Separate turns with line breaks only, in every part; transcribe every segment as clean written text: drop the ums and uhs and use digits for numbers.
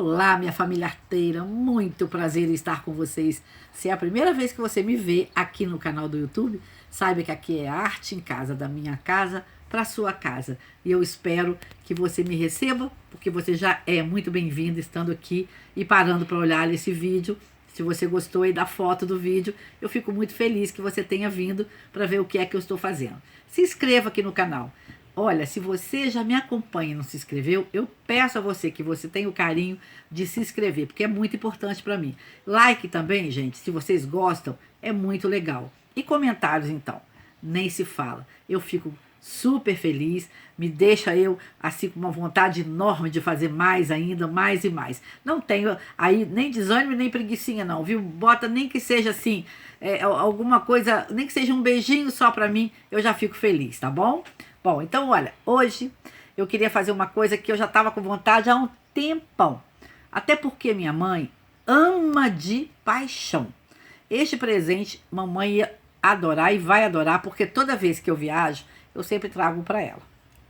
Olá, minha família arteira, muito prazer em estar com vocês. Se é a primeira vez que você me vê aqui no canal do YouTube, saiba que aqui é Arte em Casa, da minha casa para sua casa. E eu espero que você me receba, porque você já é muito bem-vindo estando aqui e parando para olhar esse vídeo. Se você gostou aí da foto do vídeo, eu fico muito feliz que você tenha vindo para ver o que é que eu estou fazendo. Se inscreva aqui no canal. Olha, se você já me acompanha e não se inscreveu, eu peço a você que você tenha o carinho de se inscrever, porque é muito importante para mim. Like também, gente, se vocês gostam, é muito legal. E comentários, então, nem se fala. Eu fico super feliz, me deixa eu assim com uma vontade enorme de fazer mais ainda, mais e mais. Não tenho aí nem desânimo nem preguicinha não, viu? Bota nem que seja assim, alguma coisa, nem que seja um beijinho só para mim, eu já fico feliz, tá bom? Bom, então olha, hoje eu queria fazer uma coisa que eu já estava com vontade há um tempão. Até porque minha mãe ama de paixão. Este presente mamãe ia adorar e vai adorar, porque toda vez que eu viajo, eu sempre trago para ela.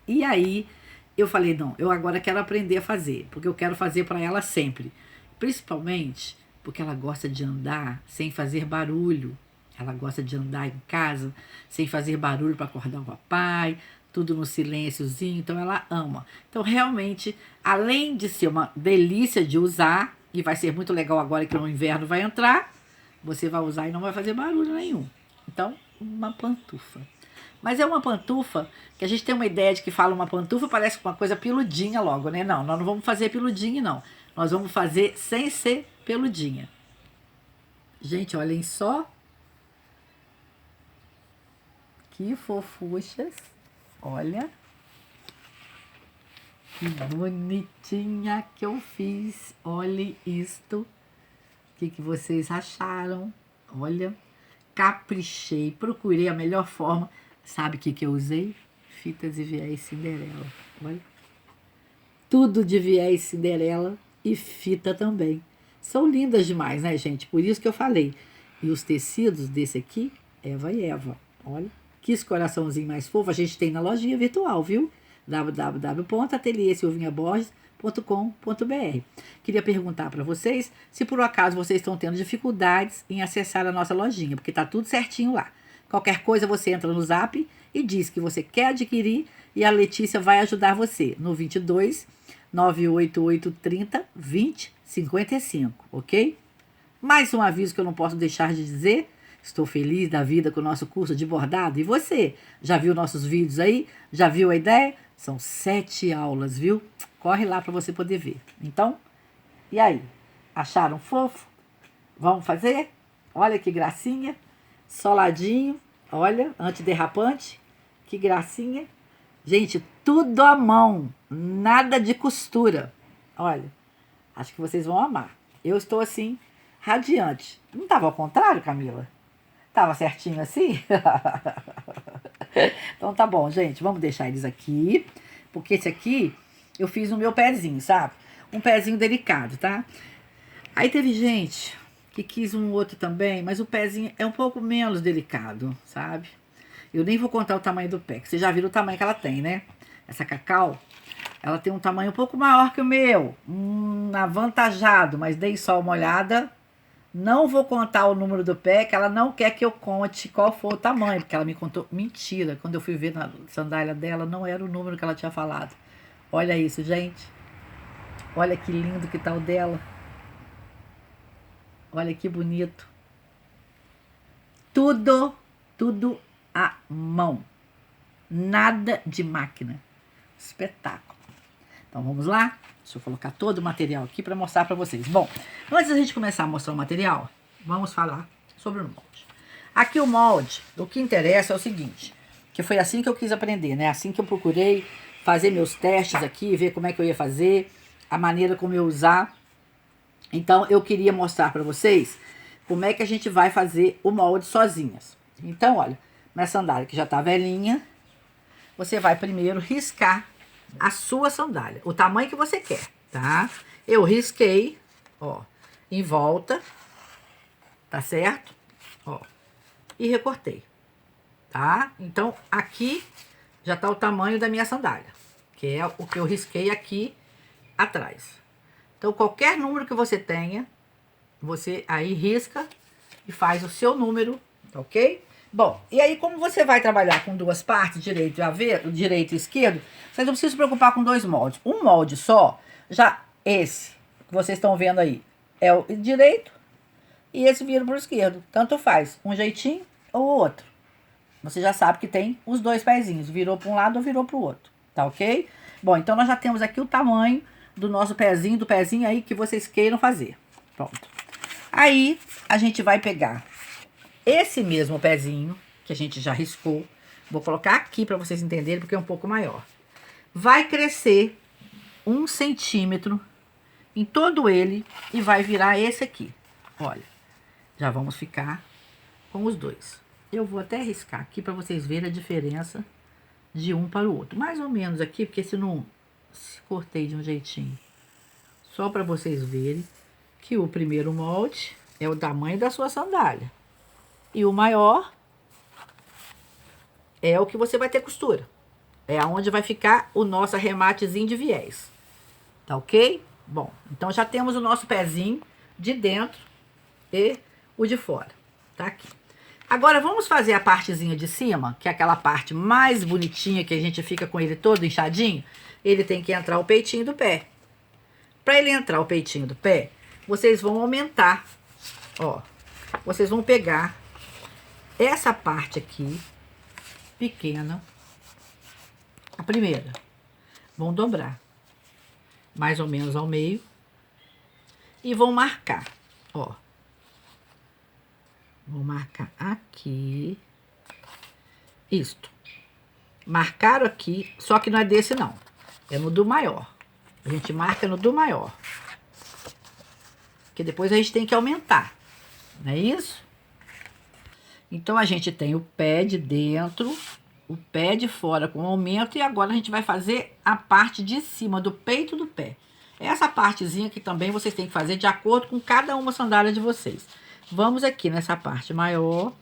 E aí eu falei, não, eu agora quero aprender a fazer, porque eu quero fazer para ela sempre. Principalmente porque ela gosta de andar sem fazer barulho. Ela gosta de andar em casa sem fazer barulho para acordar o papai, tudo no silênciozinho, então ela ama. Então realmente, além de ser uma delícia de usar, e vai ser muito legal agora que o inverno vai entrar, você vai usar e não vai fazer barulho nenhum. Então, uma pantufa. Mas é uma pantufa que a gente tem uma ideia de que fala uma pantufa, parece uma coisa peludinha logo, né? Não, nós não vamos fazer peludinha, não. Nós vamos fazer sem ser peludinha. Gente, olhem só. Que fofuchas. Olha. Que bonitinha que eu fiz. Olhe isto. O que vocês acharam? Olha. Caprichei. Procurei a melhor forma. Sabe o que eu usei? Fitas e viés Cinderela. Olha. Tudo de viés Cinderela e fita também. São lindas demais, né, gente? Por isso que eu falei. E os tecidos desse aqui, Eva e Eva. Olha. Que esse coraçãozinho mais fofo a gente tem na lojinha virtual, viu? www.ateliersilvinhaborges.com.br. Queria perguntar para vocês se por um acaso vocês estão tendo dificuldades em acessar a nossa lojinha, porque tá tudo certinho lá. Qualquer coisa você entra no Zap e diz que você quer adquirir e a Letícia vai ajudar você no 22 98830 2055, ok? Mais um aviso que eu não posso deixar de dizer. Estou feliz da vida com o nosso curso de bordado. E você? Já viu nossos vídeos aí? Já viu a ideia? São 7 aulas, viu? Corre lá para você poder ver. Então, e aí? Acharam fofo? Vamos fazer? Olha que gracinha. Soladinho. Olha, antiderrapante. Que gracinha. Gente, tudo à mão. Nada de costura. Olha, acho que vocês vão amar. Eu estou assim, radiante. Não estava ao contrário, Camila? Tava certinho assim? Então tá bom, gente. Vamos deixar eles aqui. Porque esse aqui eu fiz no meu pezinho, sabe? Um pezinho delicado, tá? Aí teve gente que quis um outro também, mas o pezinho é um pouco menos delicado, sabe? Eu nem vou contar o tamanho do pé, que vocês já viram o tamanho que ela tem, né? Essa Cacau, ela tem um tamanho um pouco maior que o meu. Avantajado, mas dei só uma olhada. Não vou contar o número do pé, que ela não quer que eu conte qual foi o tamanho, porque ela me contou mentira. Quando eu fui ver na sandália dela, não era o número que ela tinha falado. Olha isso, gente. Olha que lindo que tá o dela. Olha que bonito. Tudo à mão. Nada de máquina. Espetáculo. Então vamos lá? Deixa eu colocar todo o material aqui para mostrar para vocês. Bom, antes da gente começar a mostrar o material, vamos falar sobre o molde. Aqui o molde, o que interessa é o seguinte, que foi assim que eu quis aprender, né? Assim que eu procurei fazer meus testes aqui, ver como é que eu ia fazer, a maneira como eu usar. Então eu queria mostrar para vocês como é que a gente vai fazer o molde sozinhas. Então, olha, minha sandália que já tá velhinha, você vai primeiro riscar a sua sandália, o tamanho que você quer, tá? Eu risquei, ó, em volta, tá certo? Ó, e recortei, tá? Então, aqui já tá o tamanho da minha sandália, que é o que eu risquei aqui atrás. Então, qualquer número que você tenha, você aí risca e faz o seu número, ok? Bom, e aí como você vai trabalhar com duas partes, direito e esquerdo, vocês não precisam se preocupar com dois moldes. Um molde só, já esse que vocês estão vendo aí, é o direito e esse vira para o esquerdo. Tanto faz, um jeitinho ou outro. Você já sabe que tem os dois pezinhos, virou para um lado ou virou para o outro, tá ok? Bom, então nós já temos aqui o tamanho do nosso pezinho, do pezinho aí que vocês queiram fazer. Pronto. Aí, a gente vai pegar esse mesmo pezinho, que a gente já riscou. Vou colocar aqui para vocês entenderem, porque é um pouco maior. Vai crescer 1 centímetro em todo ele e vai virar esse aqui. Olha, já vamos ficar com os dois. Eu vou até riscar aqui para vocês verem a diferença de um para o outro. Mais ou menos aqui, porque se não cortei de um jeitinho. Só para vocês verem que o primeiro molde é o tamanho da sua sandália. E o maior é o que você vai ter costura. É aonde vai ficar o nosso arrematezinho de viés. Tá ok? Bom, então já temos o nosso pezinho de dentro e o de fora. Tá aqui. Agora vamos fazer a partezinha de cima, que é aquela parte mais bonitinha que a gente fica com ele todo inchadinho. Ele tem que entrar o peitinho do pé. Para ele entrar o peitinho do pé, vocês vão aumentar, ó. Vocês vão pegar essa parte aqui, pequena, a primeira. Vão dobrar, mais ou menos ao meio. E vão marcar, ó. Vou marcar aqui. Isto. Marcaram aqui, só que não é desse não. É no do maior. A gente marca no do maior. Porque depois a gente tem que aumentar. Não é isso? Então, a gente tem o pé de dentro, o pé de fora com aumento. E agora a gente vai fazer a parte de cima do peito do pé. Essa partezinha que também vocês têm que fazer de acordo com cada uma sandália de vocês. Vamos aqui nessa parte maior.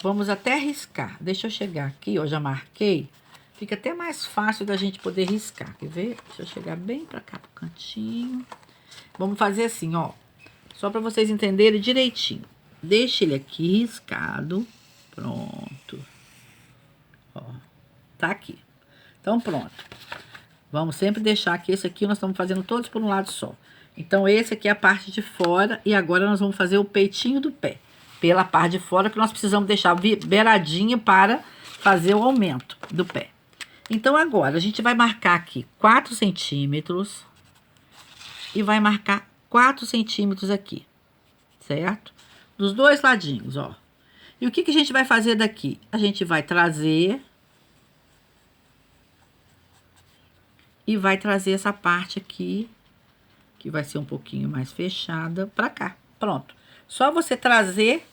Vamos até riscar. Deixa eu chegar aqui, ó, já marquei. Fica até mais fácil da gente poder riscar. Quer ver? Deixa eu chegar bem pra cá, pro cantinho. Vamos fazer assim, ó. Só pra vocês entenderem direitinho. Deixa ele aqui riscado. Pronto. Ó. Tá aqui. Então, pronto. Vamos sempre deixar que esse aqui nós estamos fazendo todos por um lado só. Então, esse aqui é a parte de fora. E agora nós vamos fazer o peitinho do pé. Pela parte de fora, que nós precisamos deixar beiradinha para fazer o aumento do pé. Então, agora, a gente vai marcar aqui 4 centímetros. E vai marcar 4 centímetros aqui. Certo? Dos dois ladinhos, ó. E o que que a gente vai fazer daqui? A gente vai trazer... E vai trazer essa parte aqui, que vai ser um pouquinho mais fechada, pra cá. Pronto. Só você trazer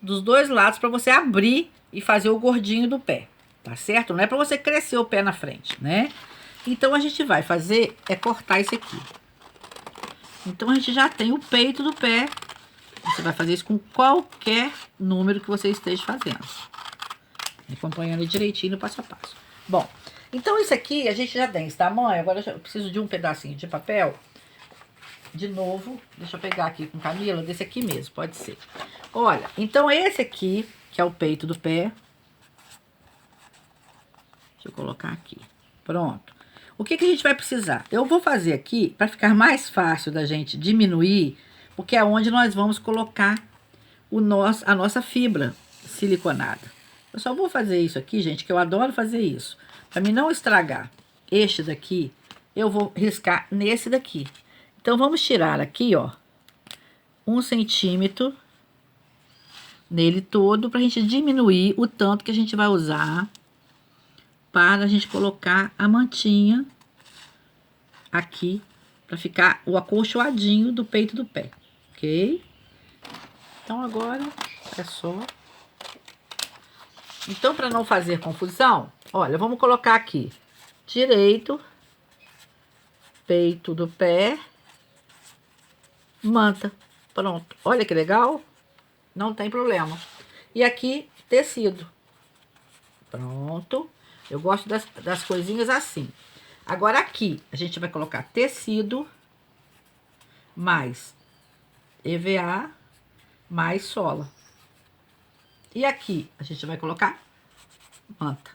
dos dois lados pra você abrir e fazer o gordinho do pé. Tá certo? Não é pra você crescer o pé na frente, né? Então, a gente vai fazer, é cortar esse aqui. Então, a gente já tem o peito do pé. Você vai fazer isso com qualquer número que você esteja fazendo. Acompanhando direitinho no passo a passo. Bom, então isso aqui a gente já tem esse tamanho. Agora eu preciso de um pedacinho de papel. De novo, deixa eu pegar aqui com Camila, desse aqui mesmo, pode ser. Olha, então esse aqui, que é o peito do pé. Deixa eu colocar aqui. Pronto. O que que a gente vai precisar? Eu vou fazer aqui, para ficar mais fácil da gente diminuir, porque é onde nós vamos colocar a nossa fibra siliconada. Eu só vou fazer isso aqui, gente, que eu adoro fazer isso. Para mim não estragar este daqui, eu vou riscar nesse daqui. Então, vamos tirar aqui, ó, 1 centímetro nele todo, pra gente diminuir o tanto que a gente vai usar para a gente colocar a mantinha aqui, pra ficar o acolchoadinho do peito do pé, ok? Então, agora é só... Então, para não fazer confusão, olha, vamos colocar aqui, direito, peito do pé, manta. Pronto. Olha que legal. Não tem problema. E aqui, tecido. Pronto. Eu gosto das coisinhas assim. Agora aqui, a gente vai colocar tecido. mais EVA mais sola. E aqui a gente vai colocar manta.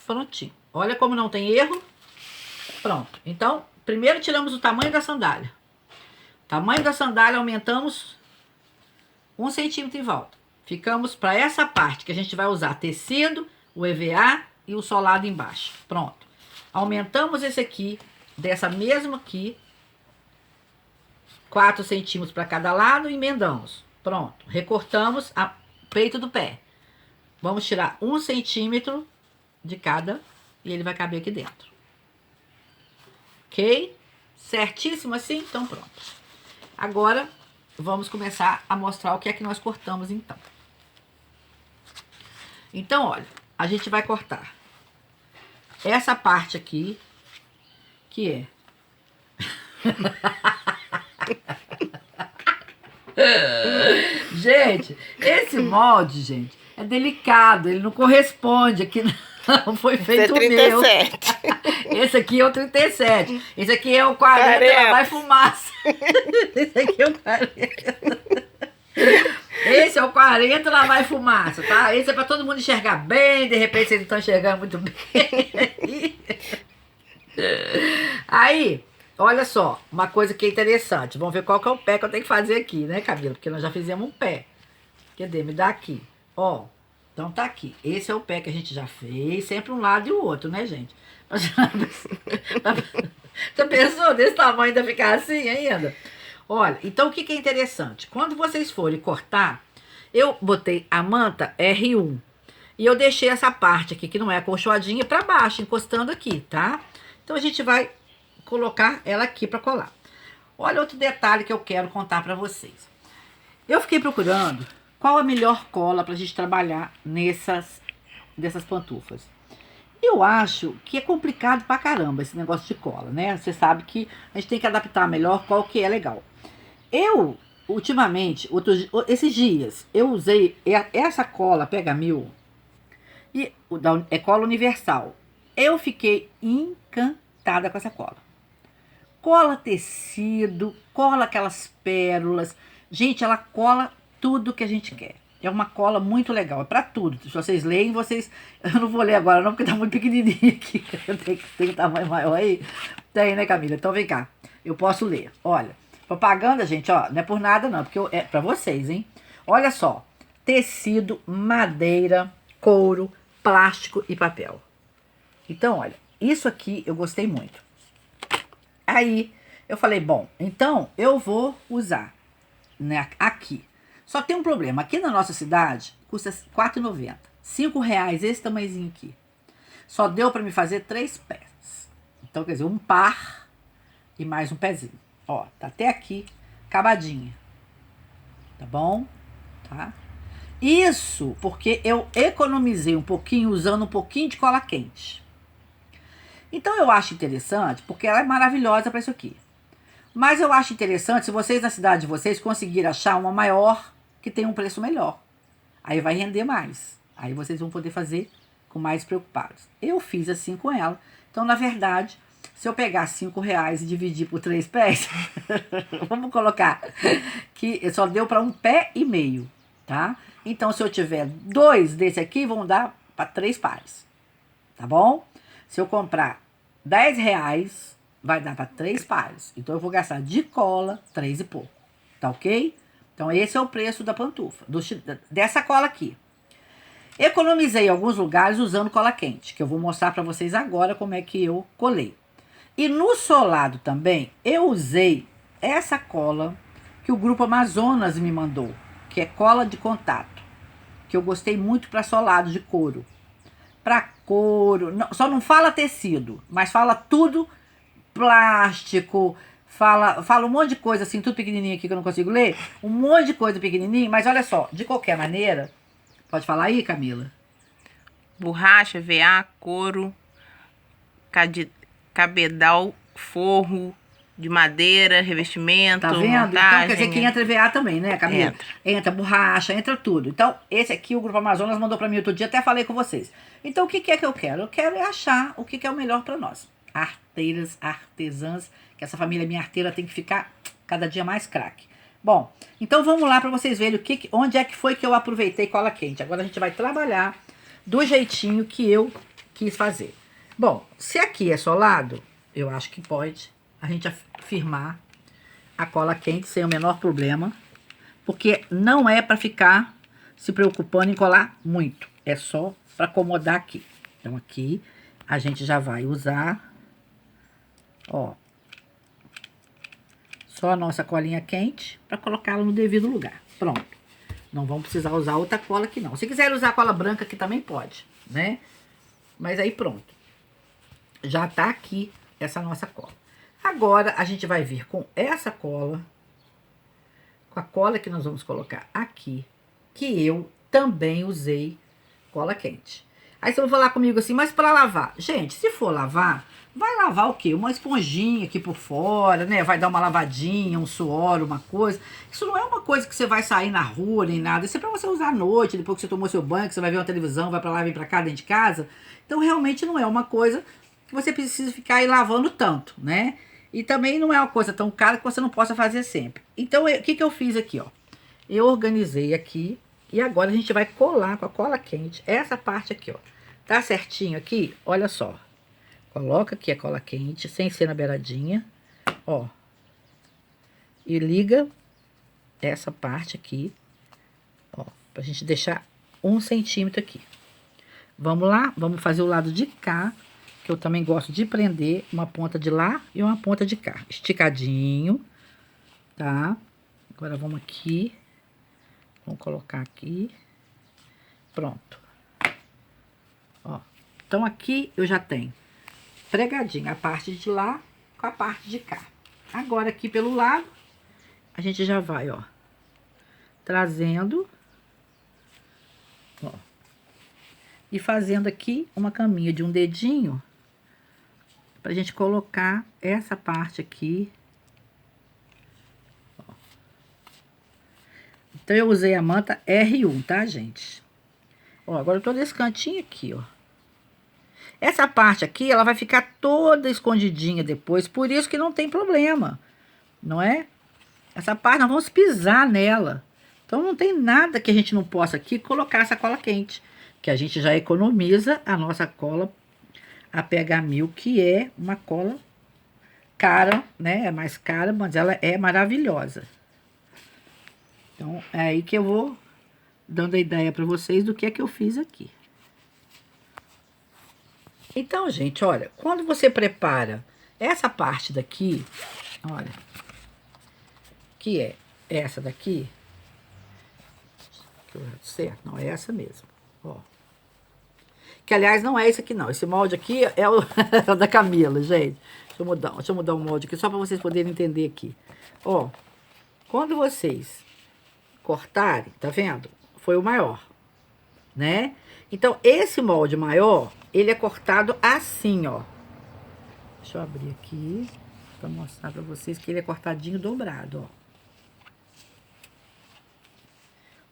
Prontinho. Olha como não tem erro. Pronto. Então, primeiro tiramos o tamanho da sandália. Tamanho da sandália aumentamos 1 centímetro em volta. Ficamos para essa parte que a gente vai usar tecido, o EVA e o solado embaixo. Pronto. Aumentamos esse aqui, dessa mesma aqui, 4 centímetros para cada lado e emendamos. Pronto. Recortamos o peito do pé. Vamos tirar 1 centímetro de cada e ele vai caber aqui dentro. Ok? Certíssimo assim? Então pronto. Agora vamos começar a mostrar o que é que nós cortamos então. Então, olha, a gente vai cortar essa parte aqui, que é... Gente, esse molde, gente, é delicado, ele não corresponde aqui, não foi feito o meu. Esse aqui é o 37, esse aqui é o 40, lá vai fumaça. Esse aqui é o 40. Esse é o 40, lá vai fumaça, tá? Esse é pra todo mundo enxergar bem, de repente vocês não estão enxergando muito bem. Aí, olha só, uma coisa que é interessante. Vamos ver qual que é o pé que eu tenho que fazer aqui, né, Camila? Porque nós já fizemos um pé. Cadê? Me dá aqui. Ó, então tá aqui. Esse é o pé que a gente já fez, sempre um lado e o outro, né, gente? Já pensou desse tamanho ainda ficar assim ainda? Olha, então o que é interessante? Quando vocês forem cortar, eu botei a manta R1 e eu deixei essa parte aqui, que não é acolchoadinha, pra baixo, encostando aqui, tá? Então a gente vai colocar ela aqui pra colar. Olha outro detalhe que eu quero contar pra vocês. Eu fiquei procurando qual a melhor cola pra gente trabalhar dessas pantufas. Eu acho que é complicado pra caramba esse negócio de cola, né? Você sabe que a gente tem que adaptar melhor qual que é legal. Eu, ultimamente, esses dias, eu usei essa cola Pega Mil, é cola universal. Eu fiquei encantada com essa cola. Cola tecido, cola aquelas pérolas. Gente, ela cola tudo que a gente quer. É uma cola muito legal, é pra tudo. Se vocês leem, eu não vou ler agora não, porque tá muito pequenininho aqui. Tem tamanho maior aí? Tem, né, Camila? Então vem cá, eu posso ler. Olha, propaganda, gente, ó, não é por nada não, porque é pra vocês, hein? Olha só, tecido, madeira, couro, plástico e papel. Então, olha, isso aqui eu gostei muito. Aí, eu falei, bom, então eu vou usar, né, aqui. Só tem um problema, aqui na nossa cidade custa R$4,90. R$5 esse tamanhozinho aqui. Só deu pra me fazer 3 pés. Então, quer dizer, um par e mais um pezinho. Ó, tá até aqui, acabadinha. Tá bom? Tá? Isso porque eu economizei um pouquinho usando um pouquinho de cola quente. Então eu acho interessante, porque ela é maravilhosa para isso aqui. Mas eu acho interessante se vocês na cidade de vocês conseguirem achar uma maior que tem um preço melhor. Aí vai render mais. Aí vocês vão poder fazer com mais preocupados. Eu fiz assim com ela. Então, na verdade, se eu pegar R$5 e dividir por 3 pés, vamos colocar que só deu para 1,5 pé, tá? Então, se eu tiver 2 desse aqui, vão dar para 3 pares. Tá bom? Se eu comprar R$10, vai dar para 3 pares. Então, eu vou gastar de cola 3 e pouco. Tá ok? Então, esse é o preço da pantufa, dessa cola aqui. Economizei em alguns lugares usando cola quente, que eu vou mostrar para vocês agora como é que eu colei. E no solado também, eu usei essa cola que o Grupo Amazonas me mandou, que é cola de contato, que eu gostei muito para solado de couro. Para couro, só não fala tecido, mas fala tudo, plástico, fala um monte de coisa assim, tudo pequenininho aqui que eu não consigo ler, um monte de coisa pequenininho, mas olha só, de qualquer maneira, pode falar aí, Camila?
Borracha, EVA, couro, cabedal, forro de madeira, revestimento,
tá vendo?
montagem.
Então, quer dizer que entra EVA também, né, Camila? Entra borracha, entra tudo. Então, esse aqui o Grupo Amazonas mandou pra mim outro dia, até falei com vocês. Então, o que é que eu quero? Eu quero achar o que é o melhor pra nós. arteiras, artesãs, que essa família minha arteira tem que ficar cada dia mais craque. Bom, então vamos lá para vocês verem onde é que foi que eu aproveitei cola quente. Agora a gente vai trabalhar do jeitinho que eu quis fazer. Bom, se aqui é solado, eu acho que pode a gente firmar a cola quente sem o menor problema, porque não é para ficar se preocupando em colar muito, é só para acomodar aqui. Então aqui a gente já vai usar, ó, só a nossa colinha quente para colocá-la no devido lugar. Pronto. Não vamos precisar usar outra cola aqui não. Se quiser usar cola branca aqui também pode, né? Mas aí pronto. Já tá aqui essa nossa cola. Agora a gente vai vir com essa cola, com a cola que nós vamos colocar aqui, que eu também usei cola quente. Aí você vai falar comigo assim, mas para lavar? Gente, se for lavar, vai lavar o quê? Uma esponjinha aqui por fora, né? Vai dar uma lavadinha, um suor, uma coisa. Isso não é uma coisa que você vai sair na rua nem nada. Isso é para você usar à noite, depois que você tomou seu banho, que você vai ver uma televisão, vai para lá, vem para cá dentro de casa. Então realmente não é uma coisa que você precisa ficar aí lavando tanto, né? E também não é uma coisa tão cara que você não possa fazer sempre. Então o que eu fiz aqui, ó? Eu organizei aqui e agora a gente vai colar com a cola quente essa parte aqui, ó. Tá certinho aqui? Olha só. Coloca aqui a cola quente, sem ser na beiradinha, ó. E liga essa parte aqui, ó, pra gente deixar 1 centímetro aqui. Vamos lá? Vamos fazer o lado de cá, que eu também gosto de prender uma ponta de lá e uma ponta de cá. Esticadinho, tá? Agora vamos aqui. Vamos colocar aqui. Pronto. Ó, então aqui eu já tenho pregadinho a parte de lá com a parte de cá. Agora aqui pelo lado, a gente já vai, ó, trazendo, ó, e fazendo aqui uma caminha de um dedinho pra gente colocar essa parte aqui. Ó. Então eu usei a manta R1, tá, gente? Ó, agora eu tô nesse cantinho aqui, ó. Essa parte aqui, ela vai ficar toda escondidinha depois, por isso que não tem problema, não é? Essa parte nós vamos pisar nela. Então não tem nada que a gente não possa aqui colocar essa cola quente, que a gente já economiza a nossa cola, a PH1000, que é uma cola cara, né? É mais cara, mas ela é maravilhosa. Então é aí que eu vou dando a ideia para vocês do que é que eu fiz aqui. Então, gente, olha, quando você prepara essa parte daqui, olha, que é essa daqui, certo? Não, é essa mesmo, ó. Que, aliás, não é esse aqui, não. Esse molde aqui é o, é o da Camila, gente. Deixa eu mudar o molde aqui, só para vocês poderem entender aqui. Ó, quando vocês cortarem, tá vendo? Foi o maior, né? Então, esse molde maior, ele é cortado assim, ó. Deixa eu abrir aqui para mostrar para vocês que ele é cortadinho dobrado, ó.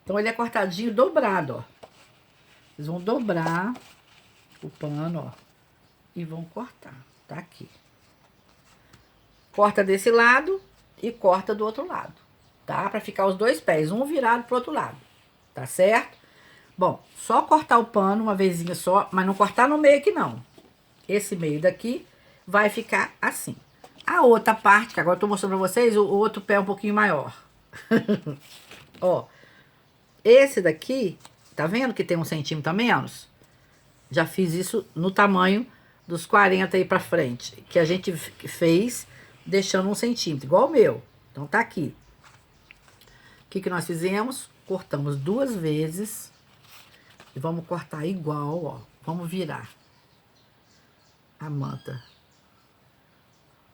Então, ele é cortadinho dobrado, ó. Vocês vão dobrar o pano, ó, e vão cortar, tá aqui. Corta desse lado e corta do outro lado, tá? Para ficar os dois pés, um virado pro outro lado, tá certo? Bom, só cortar o pano uma vezinha só, mas não cortar no meio aqui não. Esse meio daqui vai ficar assim. A outra parte, que agora eu tô mostrando pra vocês, o outro pé um pouquinho maior. Ó, esse daqui, tá vendo que tem 1 centímetro a menos? Já fiz isso no tamanho dos 40 aí pra frente, que a gente fez deixando 1 centímetro, igual o meu. Então tá aqui. O que nós fizemos? Cortamos 2 vezes. E vamos cortar igual, ó. Vamos virar a manta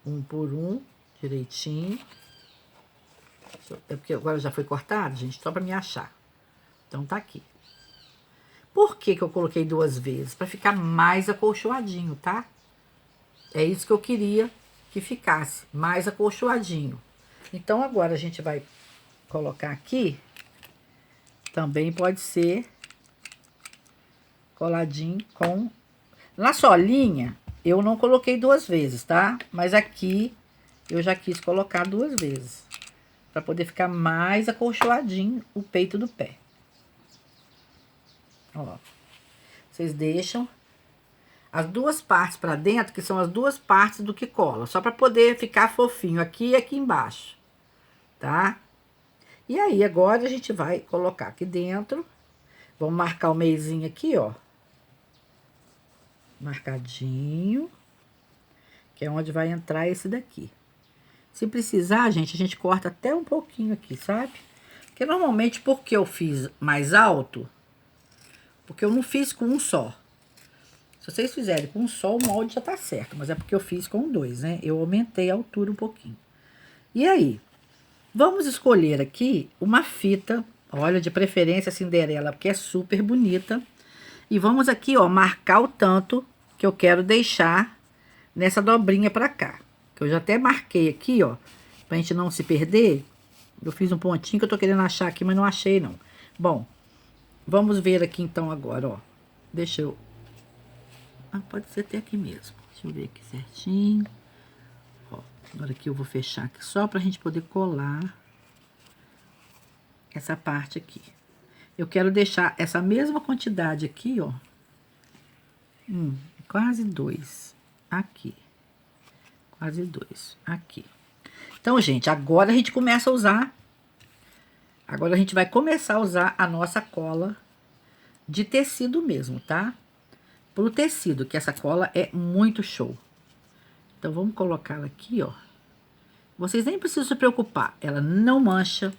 1 por 1, direitinho. É porque agora já foi cortado, gente, só pra me achar. Então tá aqui. Por que que eu coloquei 2 vezes? Pra ficar mais acolchoadinho, tá? É isso que eu queria que ficasse, mais acolchoadinho. Então agora a gente vai colocar aqui. Também pode ser coladinho com... Na solinha, eu não coloquei 2 vezes, tá? Mas aqui eu já quis colocar 2 vezes. Pra poder ficar mais acolchoadinho o peito do pé. Ó. Vocês deixam as 2 partes pra dentro, que são as 2 partes do que cola. Só pra poder ficar fofinho aqui e aqui embaixo. Tá? E aí, agora a gente vai colocar aqui dentro. Vamos marcar o meizinho aqui, ó. Marcadinho. Que é onde vai entrar esse daqui. Se precisar, gente, a gente corta até um pouquinho aqui, sabe? Porque normalmente, porque eu fiz mais alto, porque eu não fiz com um só. Se vocês fizerem com um só, o molde já tá certo. Mas é porque eu fiz com 2, né? Eu aumentei a altura um pouquinho. E aí, vamos escolher aqui uma fita, olha, de preferência Cinderela, porque é super bonita. E vamos aqui, ó, marcar o tanto que eu quero deixar nessa dobrinha pra cá. Que eu já até marquei aqui, ó, pra gente não se perder. Eu fiz um pontinho que eu tô querendo achar aqui, mas não achei, não. Bom, vamos ver aqui então agora, ó. Deixa eu... Ah, pode ser até aqui mesmo. Deixa eu ver aqui certinho. Ó, agora aqui eu vou fechar aqui só pra gente poder colar essa parte aqui. Eu quero deixar essa mesma quantidade aqui, ó. Quase 2 aqui. Quase 2 aqui. Então, gente, agora a gente começa a usar. Agora a gente vai começar a usar a nossa cola de tecido mesmo, tá? Pro tecido, que essa cola é muito show. Então, vamos colocá-la aqui, ó. Vocês nem precisam se preocupar, ela não mancha.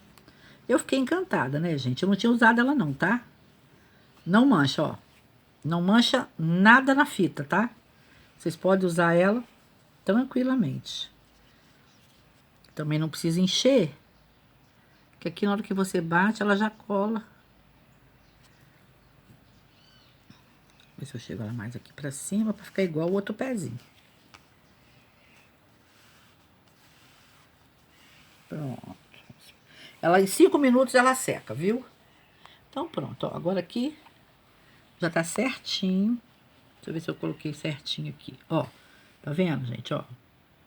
Eu fiquei encantada, né, gente? Eu não tinha usado ela não, tá? Não mancha, ó. Não mancha nada na fita, tá? Vocês podem usar ela tranquilamente. Também não precisa encher. Porque aqui na hora que você bate, ela já cola. Ver se eu chego ela mais aqui pra cima, pra ficar igual o outro pezinho. Pronto. Ela, em 5 minutos, ela seca, viu? Então, pronto, ó. Agora aqui já tá certinho. Deixa eu ver se eu coloquei certinho aqui, ó. Tá vendo, gente, ó?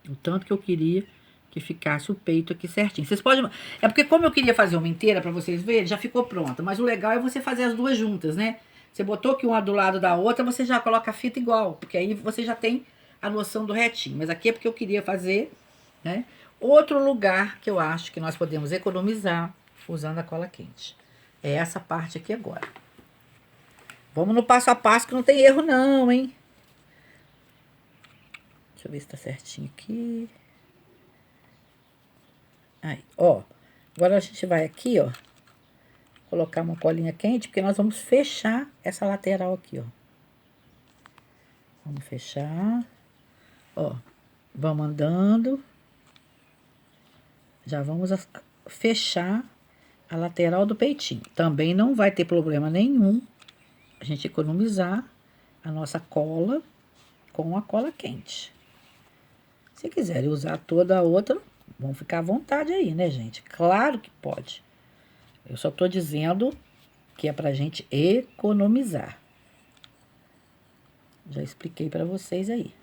O tanto que eu queria que ficasse o peito aqui certinho. Vocês podem... É porque como eu queria fazer uma inteira pra vocês verem, já ficou pronta. Mas o legal é você fazer as 2 juntas, né? Você botou aqui uma do lado da outra, você já coloca a fita igual. Porque aí você já tem a noção do retinho. Mas aqui é porque eu queria fazer, né? Outro lugar que eu acho que nós podemos economizar usando a cola quente. É essa parte aqui agora. Vamos no passo a passo que não tem erro não, hein? Deixa eu ver se tá certinho aqui. Aí, ó. Agora a gente vai aqui, ó. Colocar uma colinha quente, porque nós vamos fechar essa lateral aqui, ó. Vamos fechar. Ó. Vamos andando. Já vamos fechar a lateral do peitinho. Também não vai ter problema nenhum a gente economizar a nossa cola com a cola quente. Se quiserem usar toda a outra, vão ficar à vontade aí, né, gente? Claro que pode. Eu só tô dizendo que é pra gente economizar. Já expliquei pra vocês aí.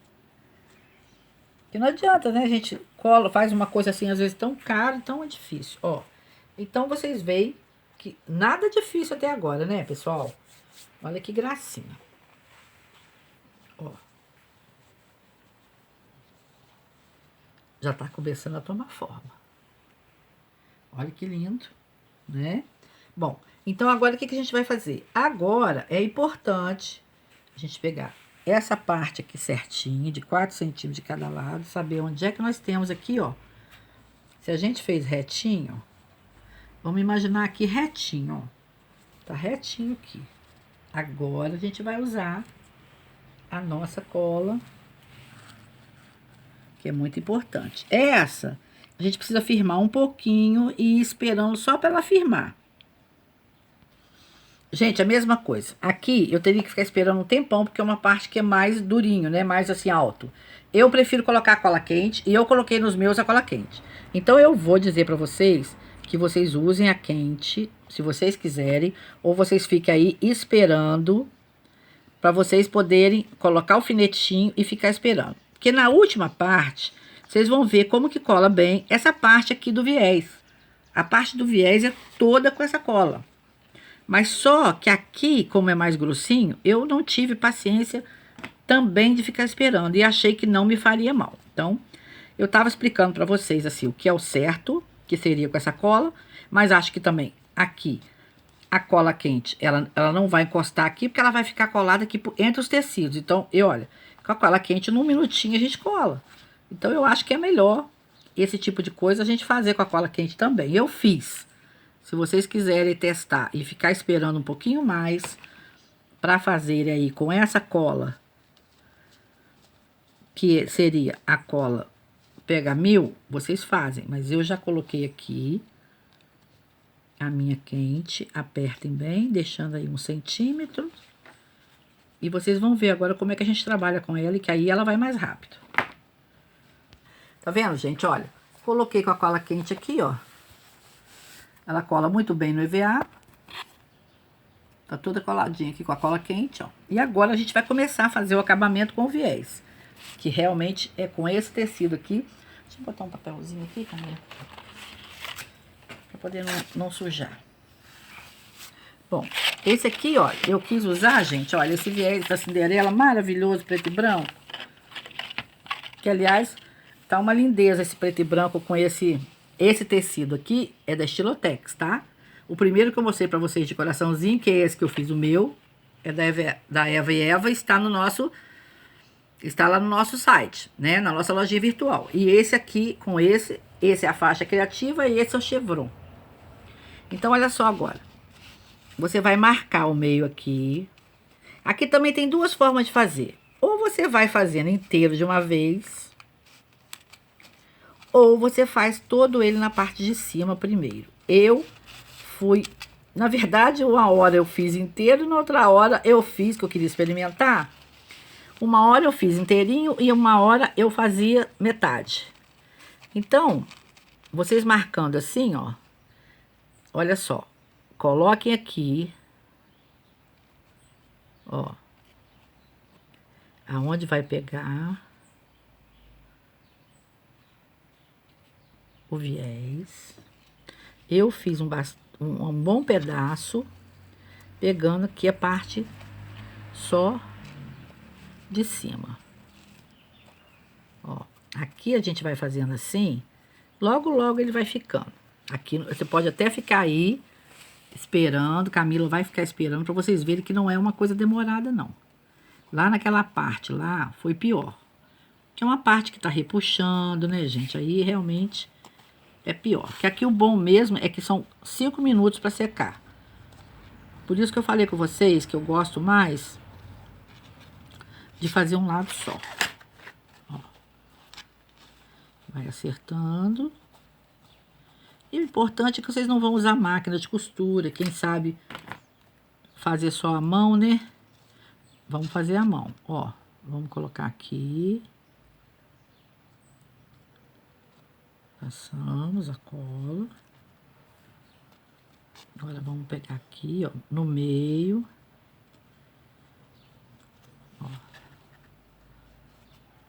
Que não adianta, né, a gente cola, faz uma coisa assim, às vezes tão cara, então é difícil, ó. Então, vocês veem que nada difícil até agora, né, pessoal? Olha que gracinha. Ó. Já tá começando a tomar forma. Olha que lindo, né? Bom, então agora o que a gente vai fazer? Agora é importante a gente pegar essa parte aqui certinha, de 4 centímetros de cada lado, saber onde é que nós temos aqui, ó. Se a gente fez retinho, vamos imaginar aqui retinho, ó. Tá retinho aqui. Agora a gente vai usar a nossa cola, que é muito importante. Essa, a gente precisa firmar um pouquinho e ir esperando só para ela firmar. Gente, a mesma coisa. Aqui eu teria que ficar esperando um tempão, porque é uma parte que é mais durinho, né? Mais assim, alto. Eu prefiro colocar a cola quente e eu coloquei nos meus a cola quente. Então, eu vou dizer pra vocês que vocês usem a quente, se vocês quiserem, ou vocês fiquem aí esperando para vocês poderem colocar o alfinetinho e ficar esperando. Porque na última parte, vocês vão ver como que cola bem essa parte aqui do viés. A parte do viés é toda com essa cola. Mas só que aqui, como é mais grossinho, eu não tive paciência também de ficar esperando. E achei que não me faria mal. Então, eu estava explicando para vocês assim, o que é o certo, que seria com essa cola. Mas acho que também aqui, a cola quente, ela não vai encostar aqui, porque ela vai ficar colada aqui entre os tecidos. Então, olha, com a cola quente, num minutinho a gente cola. Então, eu acho que é melhor esse tipo de coisa a gente fazer com a cola quente também. Eu fiz. Se vocês quiserem testar e ficar esperando um pouquinho mais para fazer aí com essa cola, que seria a cola Pega Mil, vocês fazem. Mas eu já coloquei aqui a minha quente. Apertem bem, deixando aí 1 centímetro. E vocês vão ver agora como é que a gente trabalha com ela, e que aí ela vai mais rápido. Tá vendo, gente? Olha, coloquei com a cola quente aqui, ó. Ela cola muito bem no EVA. Tá toda coladinha aqui com a cola quente, ó. E agora a gente vai começar a fazer o acabamento com o viés. Que realmente é com esse tecido aqui. Deixa eu botar um papelzinho aqui, Camila. Pra poder não sujar. Bom, esse aqui, ó, eu quis usar, gente, olha, esse viés da Cinderela maravilhoso, preto e branco. Que, aliás, tá uma lindeza esse preto e branco com esse tecido aqui, é da Estilotex, tá? O primeiro que eu mostrei pra vocês de coraçãozinho, que é esse que eu fiz o meu, é da Eva e Eva, está lá no nosso site, né? Na nossa lojinha virtual. E esse aqui, com esse é a faixa criativa e esse é o chevron. Então, olha só agora. Você vai marcar o meio aqui. Aqui também tem duas formas de fazer. Ou você vai fazendo inteiro de uma vez, ou você faz todo ele na parte de cima primeiro. Na verdade, uma hora eu fiz inteiro, na outra hora eu fiz, que eu queria experimentar. Uma hora eu fiz inteirinho e uma hora eu fazia metade. Então, vocês marcando assim, ó. Olha só. Coloquem aqui. Ó. Aonde vai pegar o viés. Eu fiz um bom pedaço, pegando aqui a parte só de cima. Ó, aqui a gente vai fazendo assim, logo ele vai ficando. Aqui você pode até ficar aí esperando, Camila vai ficar esperando para vocês verem que não é uma coisa demorada não. Lá naquela parte lá foi pior. Que é uma parte que tá repuxando, né, gente? Aí realmente é pior. Que aqui o bom mesmo é que são 5 minutos para secar. Por isso que eu falei com vocês que eu gosto mais de fazer um lado só. Ó. Vai acertando. E o importante é que vocês não vão usar máquina de costura. Quem sabe fazer só a mão, né? Vamos fazer a mão. Ó, vamos colocar aqui. Passamos a cola. Agora vamos pegar aqui, ó, no meio. Ó.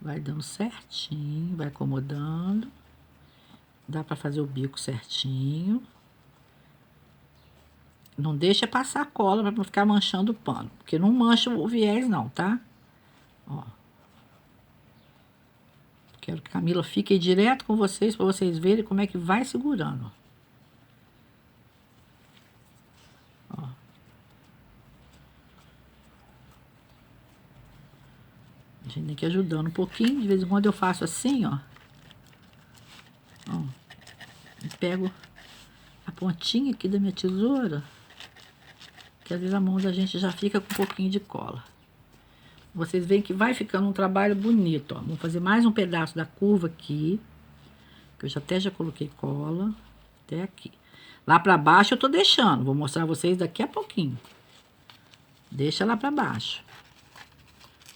Vai dando certinho, vai acomodando. Dá pra fazer o bico certinho. Não deixa passar a cola pra não ficar manchando o pano. Porque não mancha o viés não, tá? Ó. Quero que a Camila fique direto com vocês, pra vocês verem como é que vai segurando. Ó. A gente tem que ir ajudando um pouquinho. De vez em quando eu faço assim, ó. Ó. E pego a pontinha aqui da minha tesoura. Que às vezes a mão da gente já fica com um pouquinho de cola. Vocês veem que vai ficando um trabalho bonito, ó. Vamos fazer mais um pedaço da curva aqui. Que eu já coloquei cola. Até aqui. Lá pra baixo eu tô deixando. Vou mostrar a vocês daqui a pouquinho. Deixa lá pra baixo.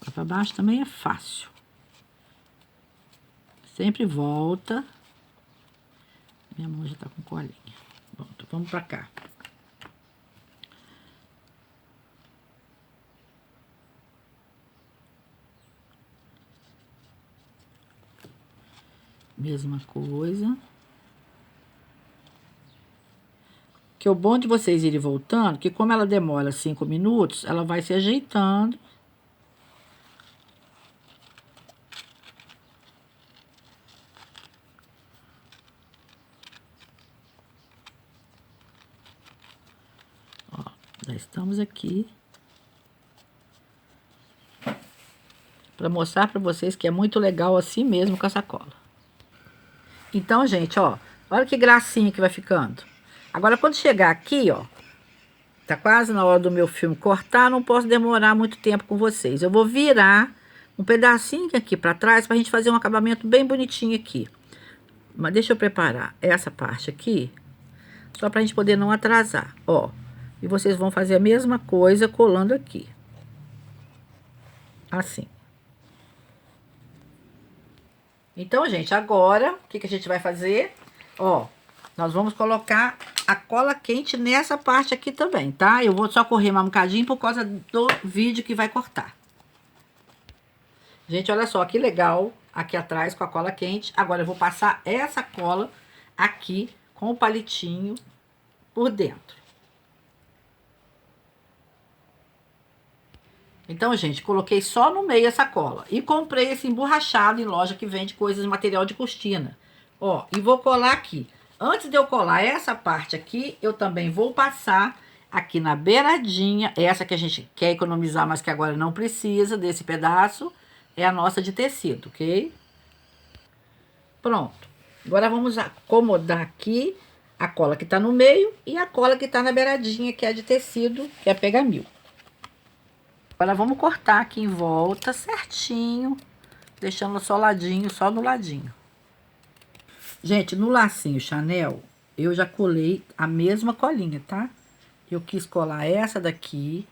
Lá pra baixo também é fácil. Sempre volta. Minha mão já tá com colinha. Bom, então vamos pra cá. Mesma coisa. Que o bom de vocês irem voltando, que como ela demora 5 minutos, ela vai se ajeitando. Ó, já estamos aqui. Para mostrar para vocês que é muito legal assim mesmo com a sacola. Então, gente, ó, olha que gracinha que vai ficando. Agora, quando chegar aqui, ó, tá quase na hora do meu filme cortar, não posso demorar muito tempo com vocês. Eu vou virar um pedacinho aqui para trás pra gente fazer um acabamento bem bonitinho aqui. Mas deixa eu preparar essa parte aqui, só pra gente poder não atrasar, ó. E vocês vão fazer a mesma coisa colando aqui. Assim. Então, gente, agora, o que a gente vai fazer? Ó, nós vamos colocar a cola quente nessa parte aqui também, tá? Eu vou só correr mais um bocadinho por causa do vídeo que vai cortar. Gente, olha só que legal aqui atrás com a cola quente. Agora eu vou passar essa cola aqui com o palitinho por dentro. Então, gente, coloquei só no meio essa cola. E comprei esse emborrachado em loja que vende coisas de material de cortina. Ó, e vou colar aqui. Antes de eu colar essa parte aqui, eu também vou passar aqui na beiradinha. Essa que a gente quer economizar, mas que agora não precisa desse pedaço. É a nossa de tecido, ok? Pronto. Agora vamos acomodar aqui a cola que tá no meio e a cola que tá na beiradinha, que é de tecido, que é pegamil. Agora vamos cortar aqui em volta certinho, deixando só ladinho, só no ladinho. Gente, no lacinho Chanel, eu já colei a mesma colinha, tá? Eu quis colar essa daqui,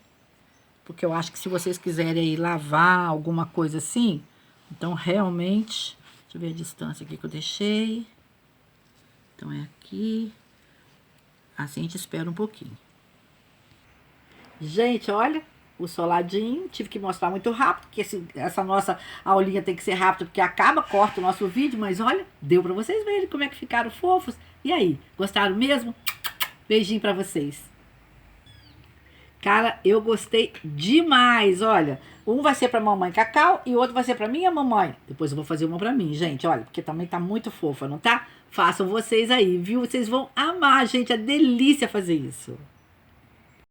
porque eu acho que se vocês quiserem aí lavar alguma coisa assim, então realmente, deixa eu ver a distância aqui que eu deixei. Então é aqui. Assim a gente espera um pouquinho. Gente, olha o soladinho, tive que mostrar muito rápido, porque essa nossa aulinha tem que ser rápida, porque corta o nosso vídeo, mas olha, deu pra vocês verem como é que ficaram fofos. E aí, gostaram mesmo? Beijinho pra vocês. Cara, eu gostei demais, olha. Um vai ser pra mamãe Cacau e o outro vai ser pra minha mamãe. Depois eu vou fazer uma pra mim, gente, olha, porque também tá muito fofa, não tá? Façam vocês aí, viu? Vocês vão amar, gente, é delícia fazer isso.